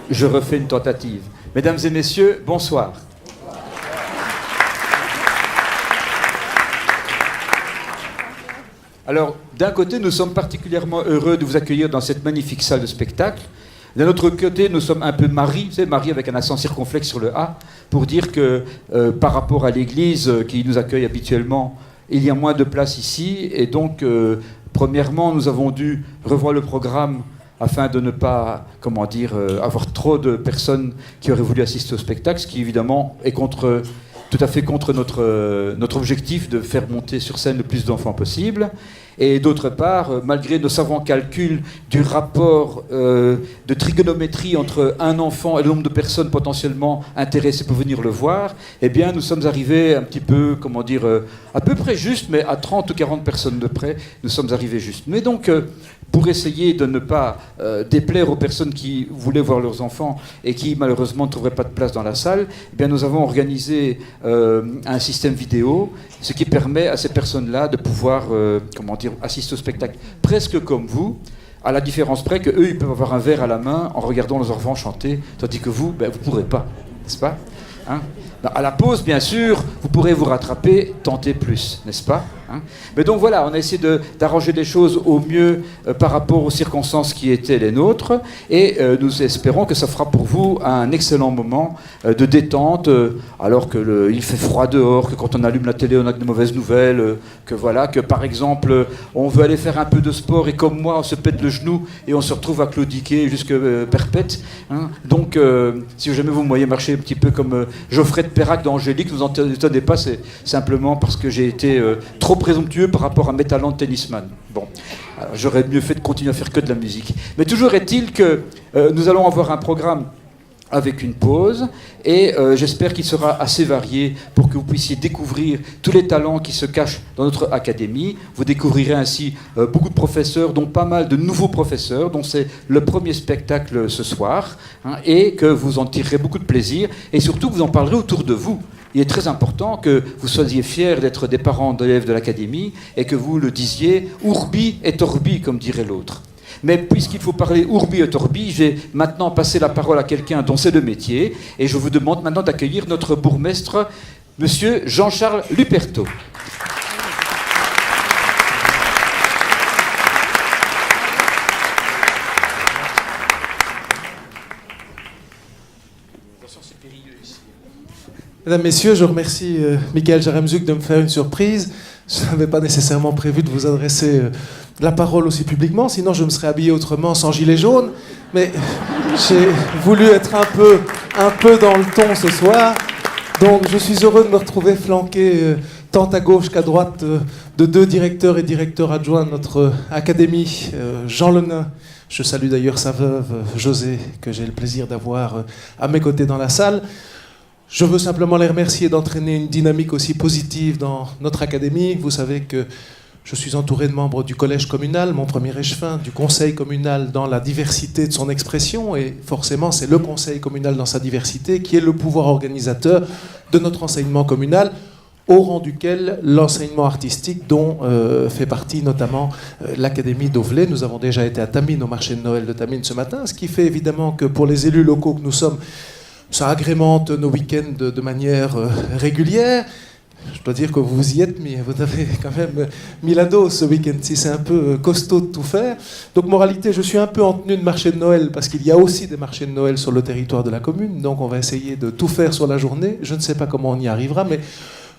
je refais une tentative. Mesdames et messieurs, bonsoir. Alors, d'un côté, nous sommes particulièrement heureux de vous accueillir dans cette magnifique salle de spectacle. D'un autre côté, nous sommes un peu Marie, vous savez, Marie avec un accent circonflexe sur le A, pour dire que par rapport à l'église qui nous accueille habituellement, il y a moins de place ici. Et donc, premièrement, nous avons dû revoir le programme afin de ne pas, avoir trop de personnes qui auraient voulu assister au spectacle, ce qui évidemment est tout à fait contre notre objectif de faire monter sur scène le plus d'enfants possible. Et d'autre part, malgré nos savants calculs du rapport de trigonométrie entre un enfant et le nombre de personnes potentiellement intéressées pour venir le voir, eh bien, nous sommes arrivés un petit peu, à peu près juste, mais à 30 ou 40 personnes de près, nous sommes arrivés juste. Mais donc, pour essayer de ne pas déplaire aux personnes qui voulaient voir leurs enfants et qui, malheureusement, ne trouveraient pas de place dans la salle, eh bien, nous avons organisé un système vidéo, ce qui permet à ces personnes-là de pouvoir, assister au spectacle presque comme vous, à la différence près qu'eux, ils peuvent avoir un verre à la main en regardant leurs enfants chanter, tandis que vous, vous ne pourrez pas, n'est-ce pas, hein? À la pause, bien sûr, vous pourrez vous rattraper, tenter plus, n'est-ce pas, hein? Mais donc voilà, on a essayé d'arranger les choses au mieux par rapport aux circonstances qui étaient les nôtres, et nous espérons que ça fera pour vous un excellent moment de détente, alors qu'il fait froid dehors, que quand on allume la télé, on a de mauvaises nouvelles, que par exemple, on veut aller faire un peu de sport, et comme moi, on se pète le genou, et on se retrouve à claudiquer jusque perpète, hein. Donc, si jamais vous me voyez marcher un petit peu comme Geoffrey de Perrac d'Angélique, ne vous en étonnez pas, c'est simplement parce que j'ai été trop présomptueux par rapport à mes talents de tennisman. Bon, alors, j'aurais mieux fait de continuer à faire que de la musique. Mais toujours est-il que nous allons avoir un programme avec une pause, et j'espère qu'il sera assez varié pour que vous puissiez découvrir tous les talents qui se cachent dans notre académie. Vous découvrirez ainsi beaucoup de professeurs, dont pas mal de nouveaux professeurs, dont c'est le premier spectacle ce soir, hein, et que vous en tirerez beaucoup de plaisir, et surtout vous en parlerez autour de vous. Il est très important que vous soyez fiers d'être des parents d'élèves de l'académie, et que vous le disiez « urbi et orbi », comme dirait l'autre. Mais puisqu'il faut parler urbi et orbi, je vais maintenant passer la parole à quelqu'un dont c'est le métier, et je vous demande maintenant d'accueillir notre bourgmestre, Monsieur Jean-Charles Luperto. Mesdames, Messieurs, je remercie Michael Jaremzuk de me faire une surprise. Je n'avais pas nécessairement prévu de vous adresser la parole aussi publiquement, sinon je me serais habillé autrement sans gilet jaune. Mais j'ai voulu être un peu dans le ton ce soir. Donc je suis heureux de me retrouver flanqué tant à gauche qu'à droite de deux directeurs et directeurs adjoints de notre académie, Jean Lenain. Je salue d'ailleurs sa veuve, José, que j'ai le plaisir d'avoir à mes côtés dans la salle. Je veux simplement les remercier d'entraîner une dynamique aussi positive dans notre académie. Vous savez que je suis entouré de membres du collège communal, mon premier échevin, du conseil communal dans la diversité de son expression, et forcément c'est le conseil communal dans sa diversité qui est le pouvoir organisateur de notre enseignement communal, au rang duquel l'enseignement artistique dont fait partie notamment l'Académie d'Auvelais. Nous avons déjà été à Tamines, au marché de Noël de Tamines ce matin, ce qui fait évidemment que pour les élus locaux que nous sommes, ça agrémente nos week-ends de manière régulière. Je dois dire que vous y êtes mis, vous avez quand même mis la dose ce week-end-ci, c'est un peu costaud de tout faire. Donc moralité, je suis un peu en tenue de marché de Noël, parce qu'il y a aussi des marchés de Noël sur le territoire de la commune, donc on va essayer de tout faire sur la journée. Je ne sais pas comment on y arrivera, mais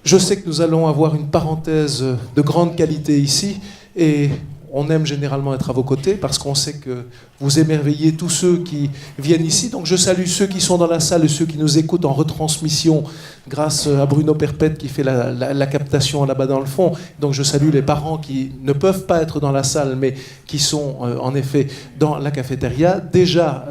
je sais que nous allons avoir une parenthèse de grande qualité ici, et on aime généralement être à vos côtés parce qu'on sait que vous émerveillez tous ceux qui viennent ici. Donc je salue ceux qui sont dans la salle et ceux qui nous écoutent en retransmission grâce à Bruno Perpète qui fait la captation là-bas dans le fond. Donc je salue les parents qui ne peuvent pas être dans la salle mais qui sont en effet dans la cafétéria. Déjà,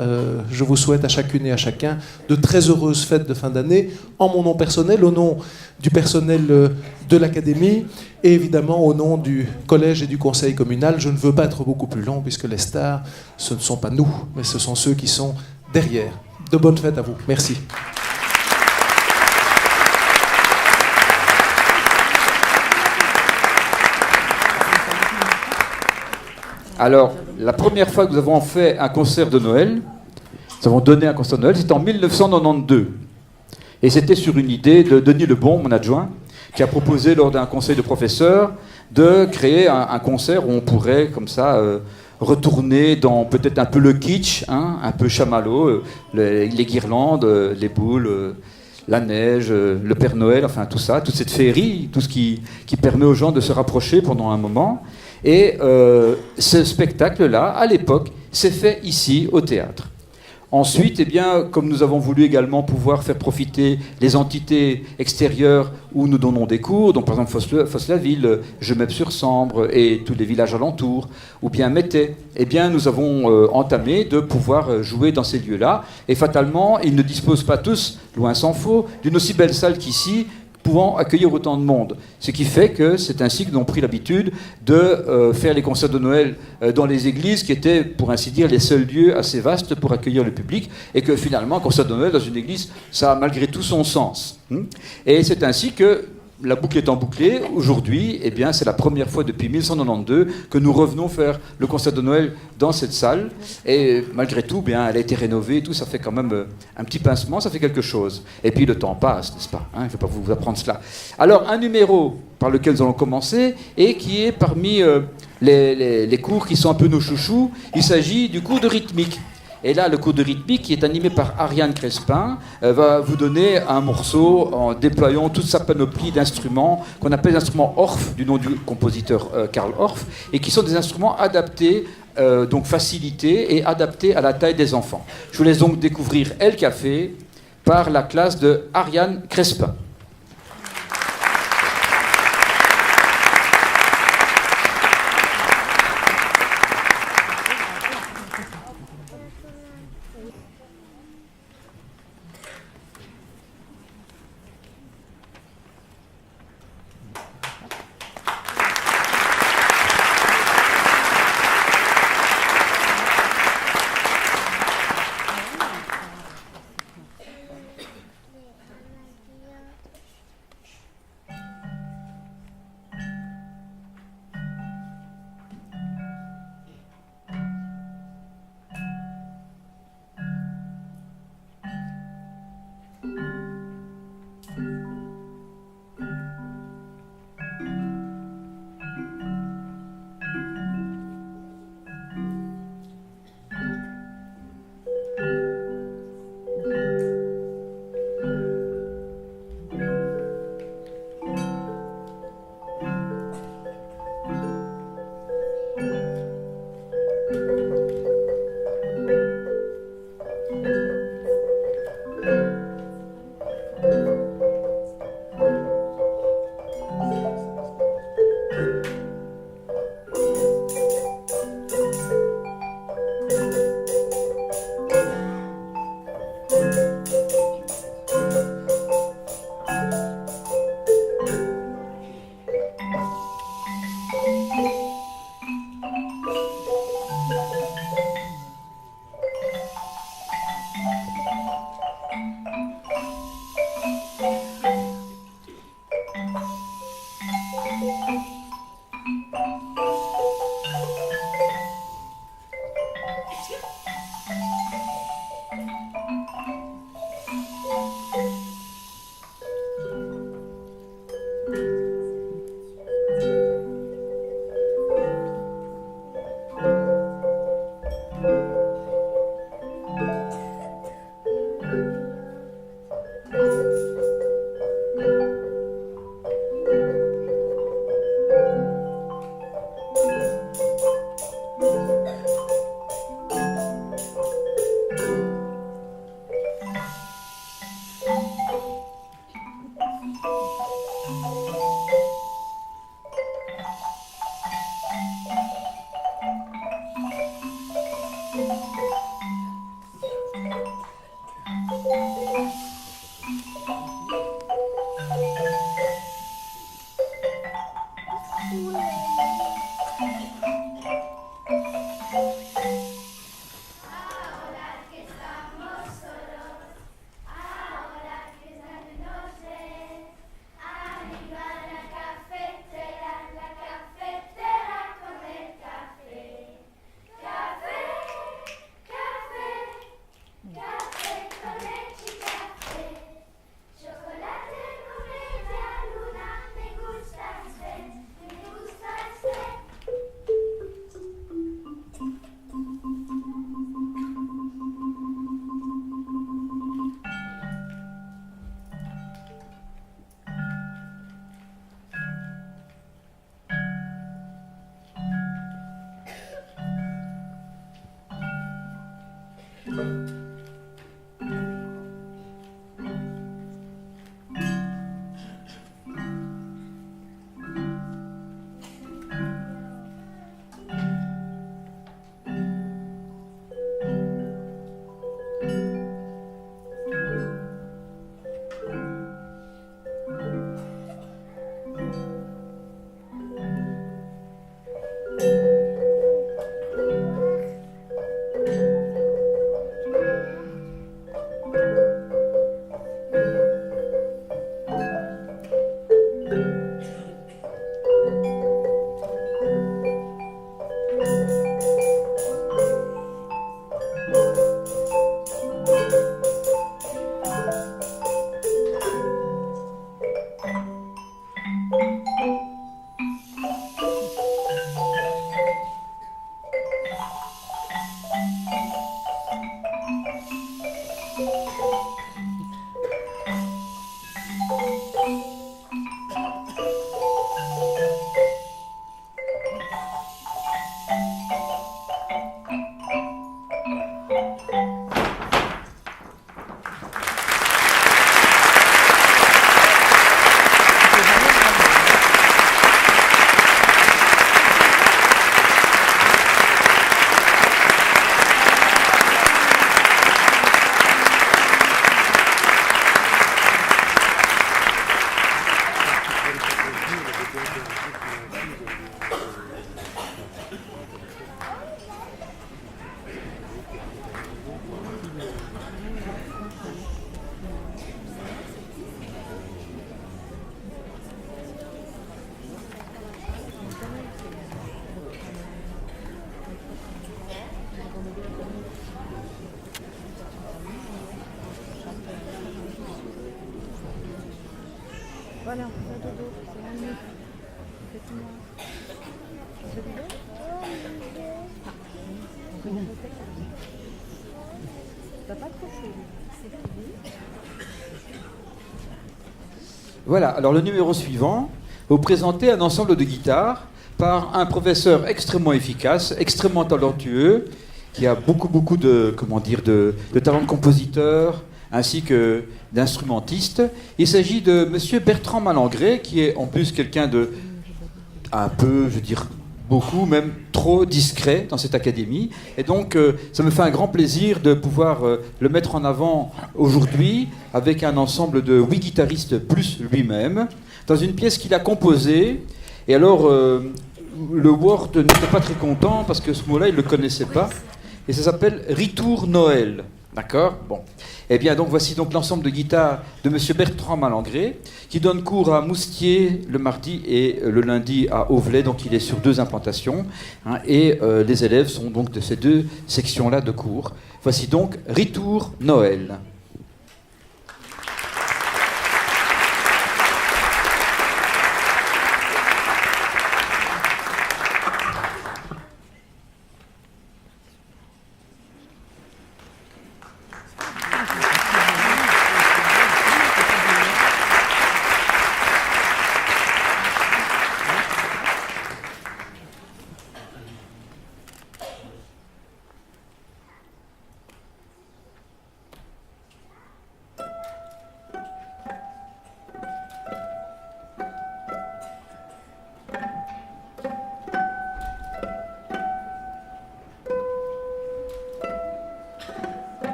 je vous souhaite à chacune et à chacun de très heureuses fêtes de fin d'année en mon nom personnel, au nom du personnel de l'académie et évidemment au nom du collège et du conseil communal. Je ne veux pas être beaucoup plus long puisque les stars, ce ne sont pas nous, mais ce sont ceux qui sont derrière. De bonnes fêtes à vous. Merci. Alors, la première fois que nous avons fait un concert de Noël, Nous avons donné un concert de Noël, c'était en 1992. Et c'était sur une idée de Denis Lebon, mon adjoint, qui a proposé lors d'un conseil de professeurs de créer un concert où on pourrait, comme ça, retourner dans peut-être un peu le kitsch, hein, un peu chamallow, les guirlandes, les boules, la neige, le Père Noël, enfin tout ça, toute cette féerie, tout ce qui permet aux gens de se rapprocher pendant un moment. Et ce spectacle-là, à l'époque, s'est fait ici, au théâtre. Ensuite, eh bien, comme nous avons voulu également pouvoir faire profiter les entités extérieures où nous donnons des cours, donc par exemple Fosse-la-Ville, Gemep-sur-Sambre et tous les villages alentours, ou bien Mettey, eh bien, nous avons entamé de pouvoir jouer dans ces lieux-là. Et fatalement, ils ne disposent pas tous, loin s'en faut, d'une aussi belle salle qu'ici, pouvant accueillir autant de monde. Ce qui fait que c'est ainsi que nous avons pris l'habitude de faire les concerts de Noël dans les églises, qui étaient, pour ainsi dire, les seuls lieux assez vastes pour accueillir le public, et que finalement, un concert de Noël dans une église, ça a malgré tout son sens. Et c'est ainsi que, la boucle étant bouclée, aujourd'hui, eh bien, c'est la première fois depuis 1192 que nous revenons faire le concert de Noël dans cette salle. Et malgré tout, bien, elle a été rénovée et tout, ça fait quand même un petit pincement, ça fait quelque chose. Et puis le temps passe, n'est-ce pas, hein, il ne faut pas vous apprendre cela. Alors, un numéro par lequel nous allons commencer et qui est parmi les cours qui sont un peu nos chouchous, il s'agit du cours de rythmique. Et là, le cours de rythmique, qui est animé par Ariane Crespin, va vous donner un morceau en déployant toute sa panoplie d'instruments, qu'on appelle des instruments Orff, du nom du compositeur Karl Orff, et qui sont des instruments adaptés, donc facilités et adaptés à la taille des enfants. Je vous laisse donc découvrir El Café par la classe de Ariane Crespin. Voilà, fais dodo, c'est la nuit. Fais-moi. Tu fais dodo? Ah, on connaît le texte. T'as pas trop chaud. C'est fini. Voilà, alors le numéro suivant, vous présentez un ensemble de guitares par un professeur extrêmement efficace, extrêmement talentueux, qui a beaucoup de, de talent de compositeur, ainsi que d'instrumentiste. Il s'agit de Monsieur Bertrand Malangré, qui est en plus quelqu'un de un peu, je veux dire, beaucoup, même trop discret dans cette académie. Et donc, ça me fait un grand plaisir de pouvoir le mettre en avant aujourd'hui avec un ensemble de 8 guitaristes plus lui-même, dans une pièce qu'il a composée. Et alors, le Word n'était pas très content parce que ce mot-là, il ne le connaissait pas. Et ça s'appelle Ritour Noël. D'accord? Bon. Eh bien, donc, voici donc l'ensemble de guitares de Monsieur Bertrand Malangré, qui donne cours à Moustier le mardi et le lundi à Auvelais. Donc, il est sur 2 implantations. Hein, et les élèves sont donc de ces 2 sections-là de cours. Voici donc Ritour Noël.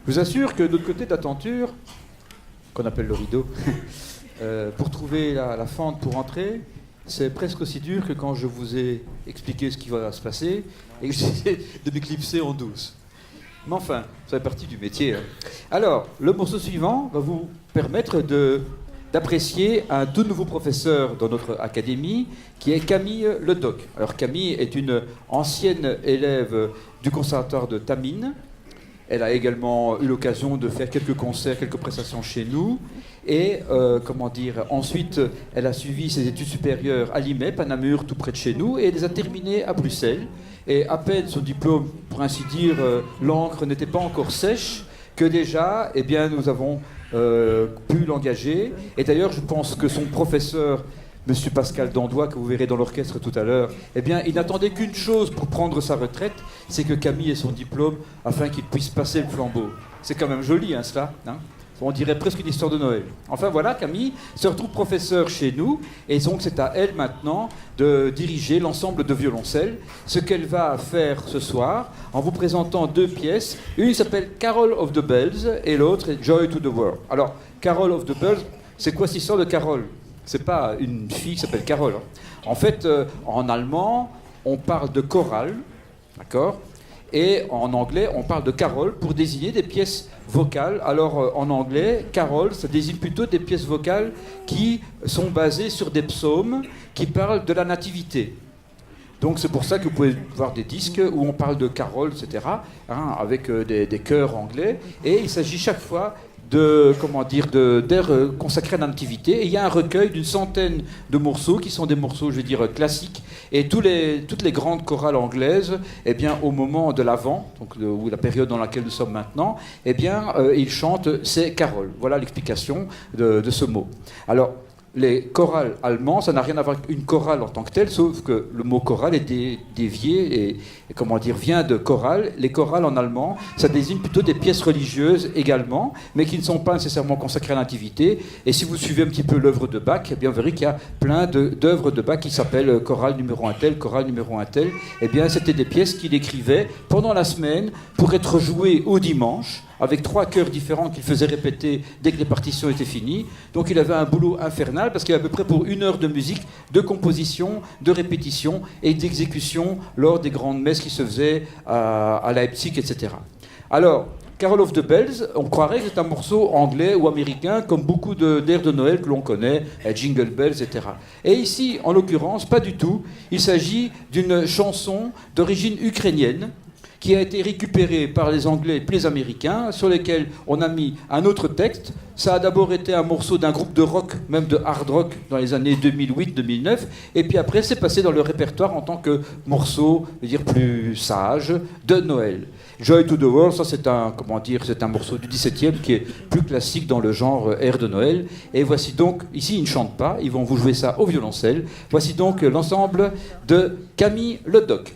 Je vous assure que de l'autre côté de la tenture, qu'on appelle le rideau, pour trouver la fente pour entrer, c'est presque aussi dur que quand je vous ai expliqué ce qui va se passer et que j'essaie de m'éclipser en douce. Mais enfin, ça fait partie du métier. Hein. Alors, le morceau suivant va vous permettre d'apprécier un tout nouveau professeur dans notre académie, qui est Camille Ledoc. Alors Camille est une ancienne élève du conservatoire de Tamines. Elle a également eu l'occasion de faire quelques concerts, quelques prestations chez nous. Et, ensuite, elle a suivi ses études supérieures à Limay, Panamur, tout près de chez nous, et elle les a terminées à Bruxelles. Et à peine son diplôme, pour ainsi dire, l'encre n'était pas encore sèche, que déjà, eh bien, nous avons pu l'engager. Et d'ailleurs, je pense que son professeur, Monsieur Pascal Dandois, que vous verrez dans l'orchestre tout à l'heure, eh bien, il n'attendait qu'une chose pour prendre sa retraite, c'est que Camille ait son diplôme afin qu'il puisse passer le flambeau. C'est quand même joli, hein, cela, hein. On dirait presque une histoire de Noël. Enfin voilà, Camille se retrouve professeure chez nous, et donc c'est à elle maintenant de diriger l'ensemble de violoncelle, ce qu'elle va faire ce soir en vous présentant 2 pièces. Une s'appelle Carol of the Bells et l'autre est Joy to the World. Alors, Carol of the Bells, c'est quoi cette histoire de Carol? C'est pas une fille qui s'appelle Carole. Hein. En fait, en allemand, on parle de chorale, d'accord? Et en anglais, on parle de carol pour désigner des pièces vocales. Alors en anglais, carol, ça désigne plutôt des pièces vocales qui sont basées sur des psaumes qui parlent de la nativité. Donc c'est pour ça que vous pouvez voir des disques où on parle de carol, etc., hein, avec des chœurs anglais. Et il s'agit chaque fois d'air consacré à la nativité. Et il y a un recueil d'une centaine de morceaux qui sont des morceaux, je veux dire, classiques. Et toutes les grandes chorales anglaises, eh bien, au moment de l'Avent, ou la période dans laquelle nous sommes maintenant, eh bien, ils chantent ces caroles. Voilà l'explication de ce mot. Alors, les chorales allemands, ça n'a rien à voir avec une chorale en tant que telle, sauf que le mot chorale est dévié et vient de chorale. Les chorales en allemand, ça désigne plutôt des pièces religieuses également, mais qui ne sont pas nécessairement consacrées à la nativité. Et si vous suivez un petit peu l'œuvre de Bach, eh bien vous verrez qu'il y a plein d'œuvres de Bach qui s'appellent chorale numéro un tel, chorale numéro un tel. Eh bien, c'était des pièces qu'il écrivait pendant la semaine pour être jouées au dimanche, avec 3 chœurs différents qu'il faisait répéter dès que les partitions étaient finies. Donc il avait un boulot infernal, parce qu'il y avait à peu près pour 1 heure de musique, de composition, de répétition et d'exécution lors des grandes messes qui se faisaient à Leipzig, etc. Alors, Carol of the Bells, on croirait que c'est un morceau anglais ou américain, comme beaucoup d'airs de Noël que l'on connaît, Jingle Bells, etc. Et ici, en l'occurrence, pas du tout. Il s'agit d'une chanson d'origine ukrainienne, qui a été récupéré par les Anglais puis les Américains, sur lesquels on a mis un autre texte. Ça a d'abord été un morceau d'un groupe de rock, même de hard rock, dans les années 2008-2009, et puis après c'est passé dans le répertoire en tant que morceau, je veux dire, plus sage, de Noël. Joy to the World, ça c'est un morceau du 17e qui est plus classique dans le genre air de Noël. Et voici donc, ici ils ne chantent pas, ils vont vous jouer ça au violoncelle. Voici donc l'ensemble de Camille Ledoc.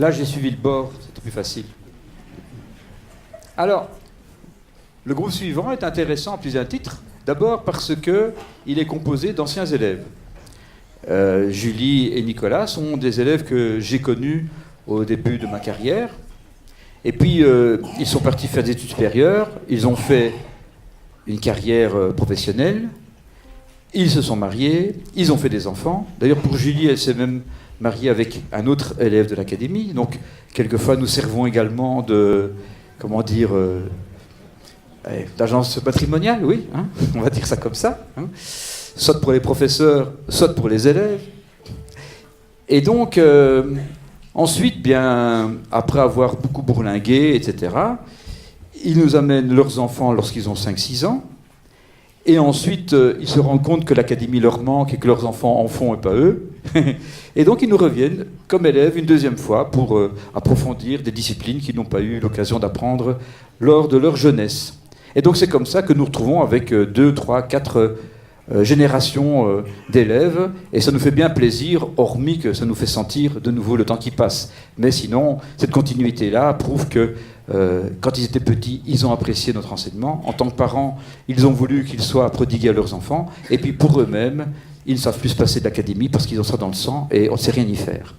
Là, j'ai suivi le bord, c'était plus facile. Alors, le groupe suivant est intéressant à plusieurs titres. D'abord parce qu'il est composé d'anciens élèves. Julie et Nicolas sont des élèves que j'ai connus au début de ma carrière. Et puis, ils sont partis faire des études supérieures. Ils ont fait une carrière professionnelle. Ils se sont mariés. Ils ont fait des enfants. D'ailleurs, pour Julie, elle s'est même mariée avec un autre élève de l'académie. Donc, quelquefois, nous servons également de... Comment dire d'agence patrimoniale, oui, hein, on va dire ça comme ça, hein, soit pour les professeurs, soit pour les élèves. Et donc, ensuite, bien, après avoir beaucoup bourlingué, etc., ils nous amènent leurs enfants lorsqu'ils ont 5-6 ans, et ensuite, ils se rendent compte que l'académie leur manque et que leurs enfants en font et pas eux. Et donc, ils nous reviennent comme élèves une deuxième fois pour approfondir des disciplines qu'ils n'ont pas eu l'occasion d'apprendre lors de leur jeunesse. Et donc c'est comme ça que nous retrouvons avec 2, 3, 4 générations d'élèves, et ça nous fait bien plaisir, hormis que ça nous fait sentir de nouveau le temps qui passe. Mais sinon, cette continuité-là prouve que quand ils étaient petits, ils ont apprécié notre enseignement. En tant que parents, ils ont voulu qu'ils soient prodigués à leurs enfants, et puis pour eux-mêmes, ils ne savent plus se passer de l'académie parce qu'ils ont ça dans le sang et on ne sait rien y faire.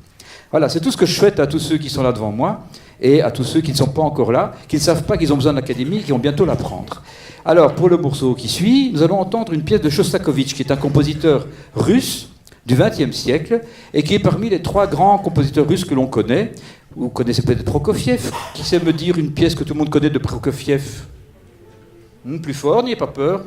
Voilà, c'est tout ce que je souhaite à tous ceux qui sont là devant moi, et à tous ceux qui ne sont pas encore là, qui ne savent pas qu'ils ont besoin de l'académie et qui vont bientôt l'apprendre. Alors, pour le morceau qui suit, nous allons entendre une pièce de Shostakovich, qui est un compositeur russe du XXe siècle, et qui est parmi les 3 grands compositeurs russes que l'on connaît. Vous connaissez peut-être Prokofiev. Qui sait me dire une pièce que tout le monde connaît de Prokofiev? Plus fort, n'ayez pas peur.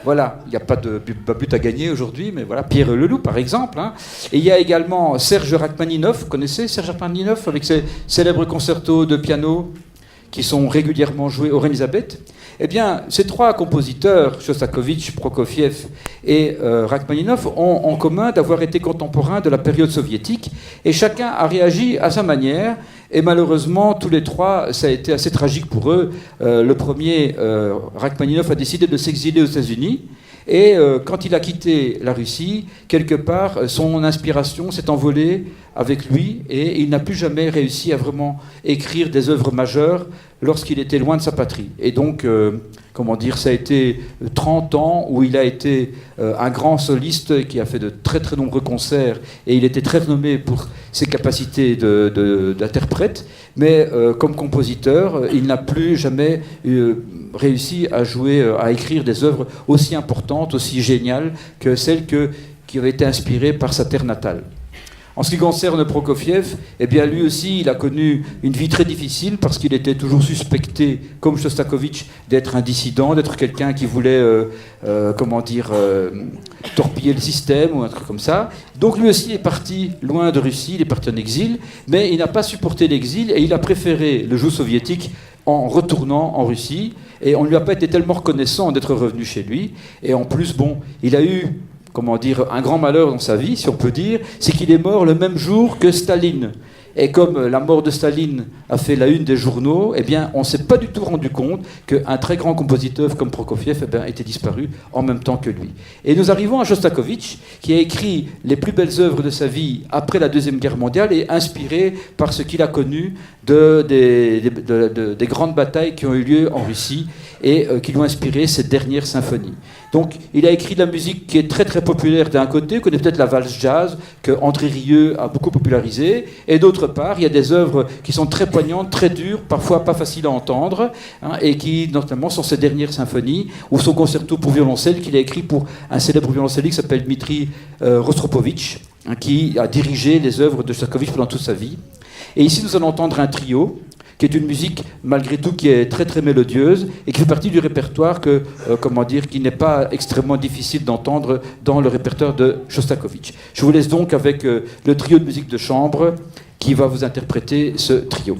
Voilà, il n'y a pas de but à gagner aujourd'hui, mais voilà, Pierre Leloup par exemple. Hein. Et il y a également Serge Rachmaninov, vous connaissez Serge Rachmaninov, avec ses célèbres concertos de piano qui sont régulièrement joués au Reine-Elisabeth. Eh bien, ces 3 compositeurs, Shostakovich, Prokofiev et Rachmaninov, ont en commun d'avoir été contemporains de la période soviétique, et chacun a réagi à sa manière. Et malheureusement, tous les 3, ça a été assez tragique pour eux. Le premier, Rachmaninov, a décidé de s'exiler aux États-Unis. Et quand il a quitté la Russie, quelque part, son inspiration s'est envolée avec lui, et il n'a plus jamais réussi à vraiment écrire des œuvres majeures lorsqu'il était loin de sa patrie. Et donc, comment dire, ça a été 30 ans où il a été un grand soliste qui a fait de très très nombreux concerts, et il était très renommé pour ses capacités d'interprète, mais comme compositeur, il n'a plus jamais réussi à jouer, à écrire des œuvres aussi importantes, aussi géniales que celles qui avaient été inspirées par sa terre natale. En ce qui concerne Prokofiev, eh bien lui aussi, il a connu une vie très difficile parce qu'il était toujours suspecté, comme Shostakovich, d'être un dissident, d'être quelqu'un qui voulait, torpiller le système ou un truc comme ça. Donc lui aussi est parti loin de Russie, il est parti en exil, mais il n'a pas supporté l'exil et il a préféré le joug soviétique en retournant en Russie. Et on ne lui a pas été tellement reconnaissant d'être revenu chez lui. Et en plus, bon, il a eu... un grand malheur dans sa vie, si on peut dire, c'est qu'il est mort le même jour que Staline. Et comme la mort de Staline a fait la une des journaux, eh bien, on ne s'est pas du tout rendu compte qu'un très grand compositeur comme Prokofiev était disparu en même temps que lui. Et nous arrivons à Shostakovich, qui a écrit les plus belles œuvres de sa vie après la Deuxième Guerre mondiale et inspiré par ce qu'il a connu des grandes batailles qui ont eu lieu en Russie et qui lui ont inspiré ses dernières symphonies. Donc, il a écrit de la musique qui est très très populaire d'un côté, vous connaissez peut-être la valse jazz que André Rieu a beaucoup popularisée, et d'autre part, il y a des œuvres qui sont très poignantes, très dures, parfois pas faciles à entendre, hein, et qui notamment sont ses dernières symphonies ou son concerto pour violoncelle qu'il a écrit pour un célèbre violoncelliste qui s'appelle Dmitri Rostropovitch, hein, qui a dirigé les œuvres de Shostakovich pendant toute sa vie. Et ici, nous allons entendre un trio, qui est une musique, malgré tout, qui est très très mélodieuse et qui fait partie du répertoire qui n'est pas extrêmement difficile d'entendre dans le répertoire de Shostakovich. Je vous laisse donc avec le trio de musique de chambre qui va vous interpréter ce trio.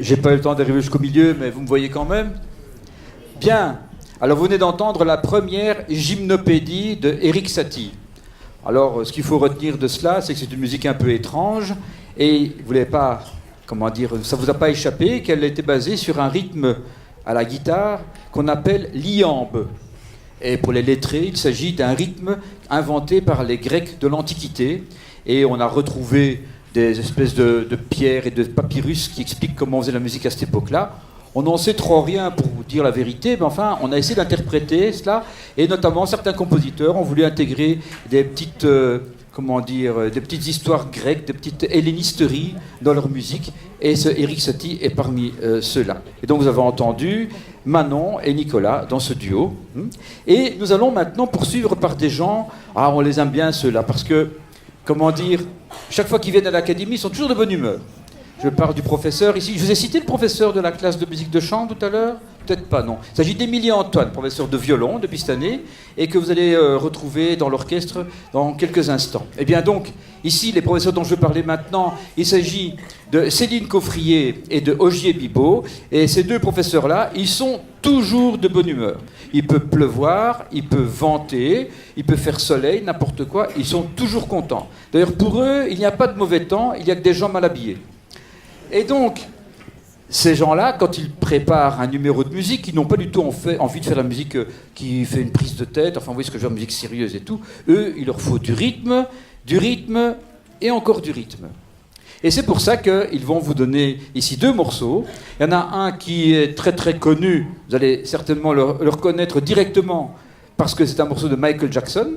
J'ai pas eu le temps d'arriver jusqu'au milieu, mais vous me voyez quand même. Bien. Alors, vous venez d'entendre la première gymnopédie de Erik Satie. Alors, ce qu'il faut retenir de cela, c'est que c'est une musique un peu étrange, et vous n'avez pas, comment dire, ça vous a pas échappé qu'elle était basée sur un rythme à la guitare qu'on appelle l'iambe. Et pour les lettrés, il s'agit d'un rythme inventé par les Grecs de l'Antiquité, et on a retrouvé des espèces de pierres et de papyrus qui expliquent comment on faisait la musique à cette époque-là. On n'en sait trop rien pour vous dire la vérité, mais enfin, on a essayé d'interpréter cela, et notamment certains compositeurs ont voulu intégrer des petites, des petites histoires grecques, des petites hellénisteries dans leur musique, et ce Erik Satie est parmi ceux-là. Et donc vous avez entendu Manon et Nicolas dans ce duo. Et nous allons maintenant poursuivre par des gens, on les aime bien ceux-là, parce que, chaque fois qu'ils viennent à l'académie, ils sont toujours de bonne humeur. Je parle du professeur ici. Je vous ai cité le professeur de la classe de musique de chant tout à l'heure? Peut-être pas, non. Il s'agit d'Émilie Antoine, professeur de violon depuis cette année, et que vous allez retrouver dans l'orchestre dans quelques instants. Eh bien donc, ici, les professeurs dont je veux parler maintenant, il s'agit de Céline Coffrier et de Ogier Bibot. Et ces deux professeurs-là, ils sont toujours de bonne humeur. Il peut pleuvoir, il peut venter, il peut faire soleil, n'importe quoi. Ils sont toujours contents. D'ailleurs, pour eux, il n'y a pas de mauvais temps, il n'y a que des gens mal habillés. Et donc, ces gens-là, quand ils préparent un numéro de musique, ils n'ont pas du tout envie de faire la musique qui fait une prise de tête, enfin, vous voyez ce que je veux dire, musique sérieuse et tout. Eux, il leur faut du rythme et encore du rythme. Et c'est pour ça qu'ils vont vous donner ici deux morceaux. Il y en a un qui est très très connu, vous allez certainement le reconnaître directement, parce que c'est un morceau de Michael Jackson.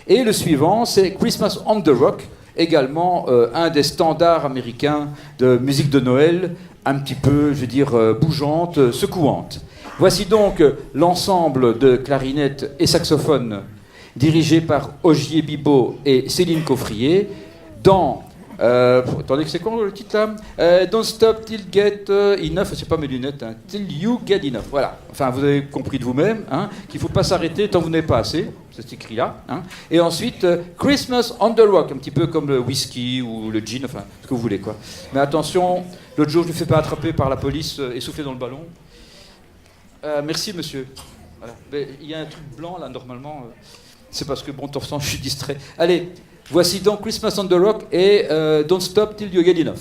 Et le suivant, c'est Christmas on the Rock, également un des standards américains de musique de Noël, un petit peu, je veux dire, bougeante, secouante. Voici donc l'ensemble de clarinettes et saxophones dirigé par Ogier Bibot et Céline Coffrier dans... attendez, c'est quoi le titre là? Don't stop till get enough, c'est pas mes lunettes, hein, till you get enough. Voilà, enfin vous avez compris de vous-même qu'il ne faut pas s'arrêter tant que vous n'avez pas assez, c'est écrit là. Et ensuite, Christmas on the Rock, un petit peu comme le whisky ou le gin, enfin ce que vous voulez quoi. Mais attention, l'autre jour je ne me fais pas attraper par la police essoufflé dans le ballon. Merci monsieur. Voilà. Il y a un truc blanc là normalement, c'est parce que bon, de temps en temps je suis distrait. Allez. Voici donc Christmas on the Rock et Don't Stop Till You Get Enough.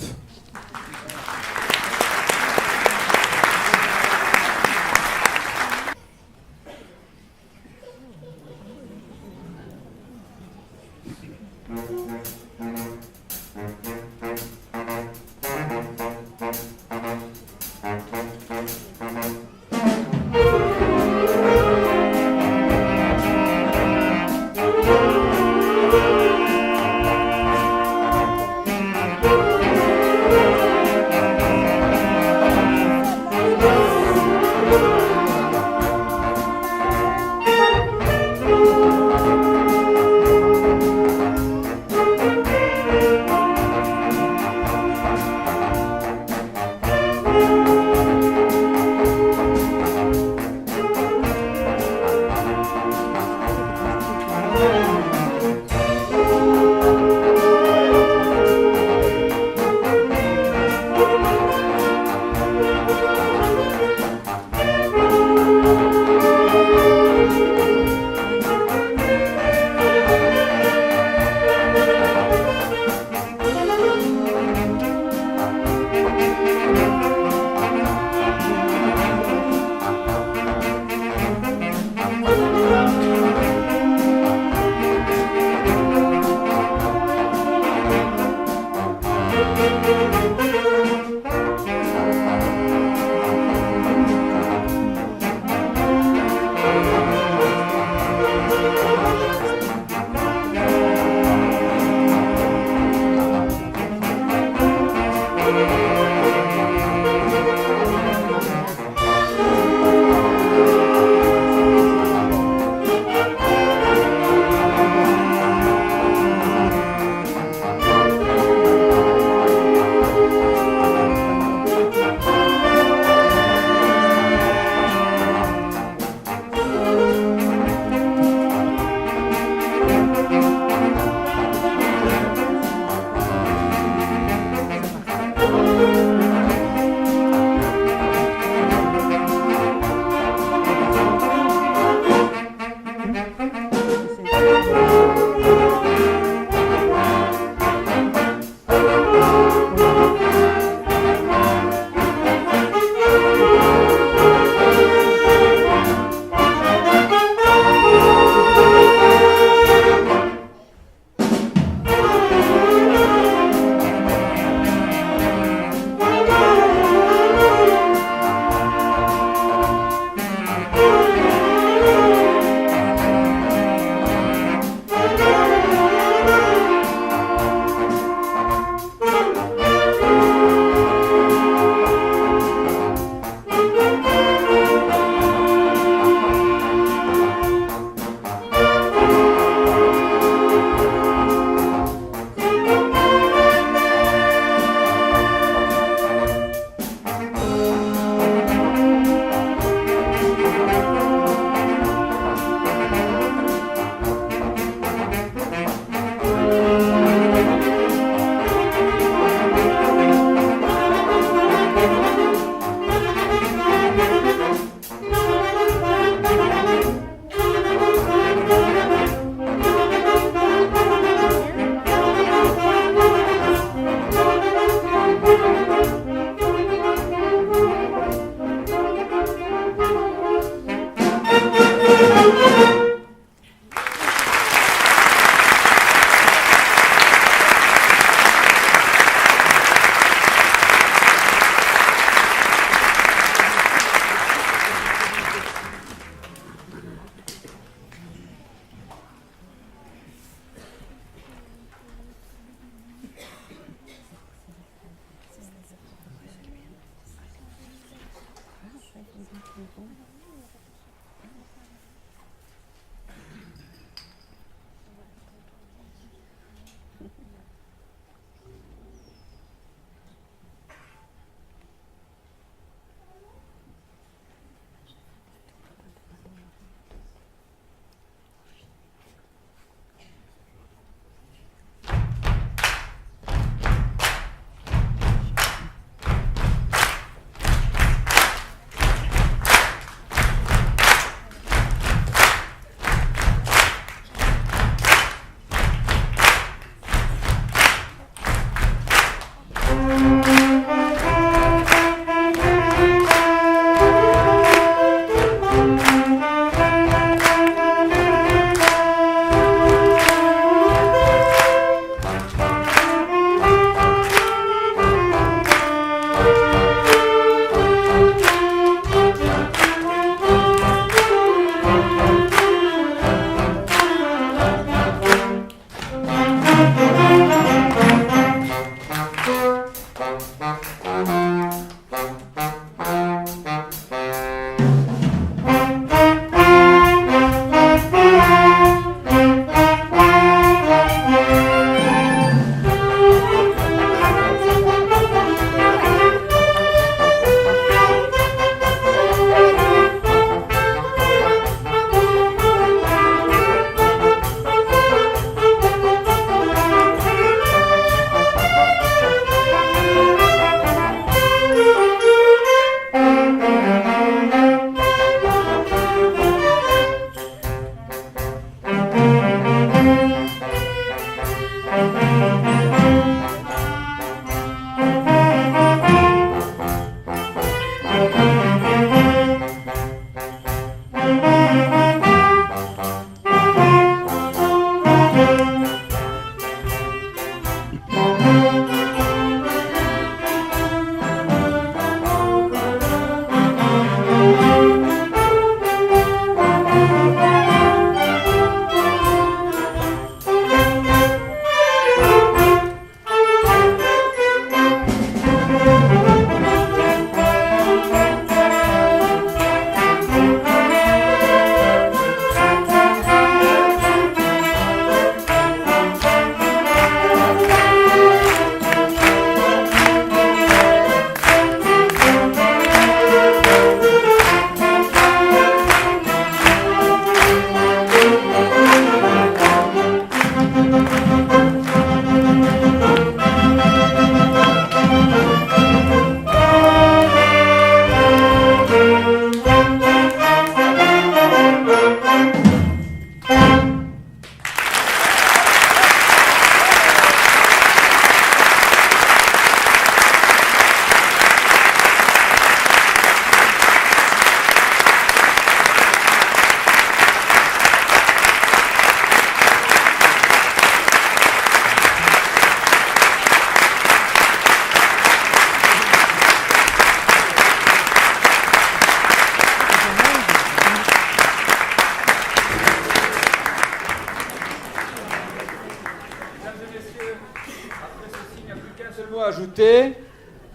Ajouter,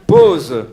pause.